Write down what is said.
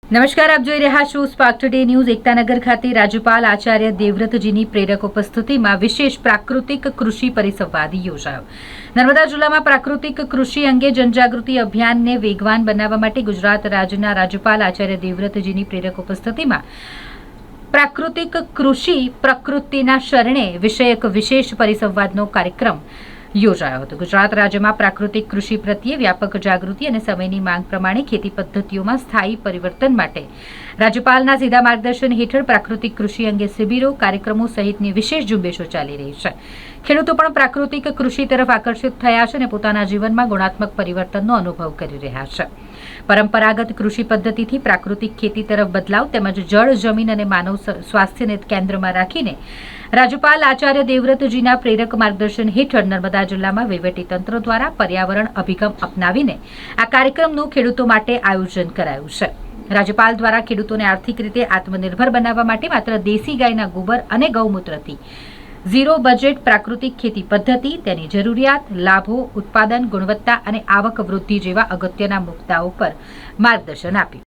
નમસ્કાર, આપ જોઈ રહ્યા છો સ્પાર્ક ટુડે ન્યૂઝ। એકતાનગર ખાતે રાજ્યપાલ આચાર્ય દેવવ્રતજીની પ્રેરક ઉપસ્થિતિમાં વિશેષ પ્રાકૃતિક કૃષિ પરિસંવાદ યોજાયો। નર્મદા જિલ્લામાં પ્રાકૃતિક કૃષિ અંગે જનજાગૃતિ અભિયાનને વેગવાન બનાવવા માટે ગુજરાત રાજ્યના રાજ્યપાલ આચાર્ય દેવવ્રતજીની પ્રેરક ઉપસ્થિતિમાં પ્રાકૃતિક કૃષિ પ્રકૃતિના શરણે વિષયક વિશેષ પરિસંવાદનો કાર્યક્રમ યોજાયો હતો। ગુજરાત રાજ્યમાં પ્રાકૃતિક કૃષિ પ્રત્યે વ્યાપક જાગૃતિ અને સમયની માંગ પ્રમાણે ખેતી પદ્ધતિઓમાં સ્થાયી પરિવર્તન માટે રાજ્યપાલના સીધા માર્ગદર્શન હેઠળ પ્રાકૃતિક કૃષિ અંગે શિબિરો, કાર્યક્રમો સહિતની વિશેષ ઝુંબેશો ચાલી રહી છે। ખેડૂતો પણ પ્રાકૃતિક કૃષિ તરફ આકર્ષિત થયા છે અને પોતાના જીવનમાં ગુણાત્મક પરિવર્તનનો અનુભવ કરી રહ્યા છે। પરંપરાગત કૃષિ પદ્ધતિથી પ્રાકૃતિક ખેતી તરફ બદલાવ તેમજ જળ, જમીન અને માનવ સ્વાસ્થ્યને કેન્દ્રમાં રાખીને રાજ્યપાલ આચાર્ય દેવવ્રતજીના પ્રેરક માર્ગદર્શન હેઠળ નર્મદા જિલ્લામાં વહીવટીતંત્ર દ્વારા પર્યાવરણ અભિગમ અપનાવીને આ કાર્યક્રમનું ખેડૂતો માટે આયોજન કરાયું છે। રાજ્યપાલ દ્વારા ખેડૂતોને આર્થિક રીતે આત્મનિર્ભર બનાવવા માટે માત્ર દેશી ગાયના ગોબર અને ગૌમૂત્રથી ઝીરો બજેટ પ્રાકૃતિક ખેતી પદ્ધતિ, તેની જરૂરિયાત, લાભો, ઉત્પાદન, ગુણવત્તા અને આવક વૃદ્ધિ જેવા અગત્યના મુદ્દાઓ પર માર્ગદર્શન આપ્યું।